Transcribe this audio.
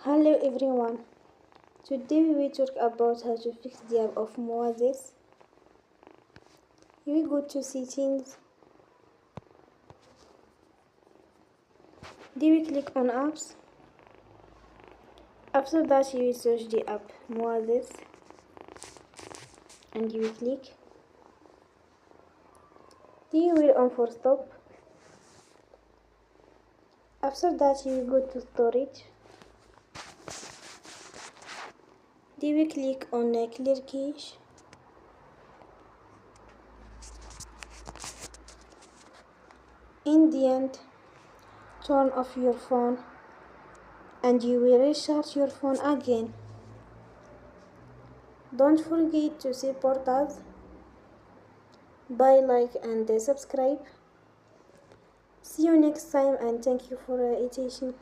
Hello everyone. Today we will talk about how to fix the app of Moises. You will go to settings. Then we click on apps. After that you will search the app Moises and you will click. Then you will on for stop. After that you will go to storage. Then we click on clear cache. In the end, turn off your phone and you will restart your phone again. Don't forget to support us by like and subscribe. See you next time and thank you for attention.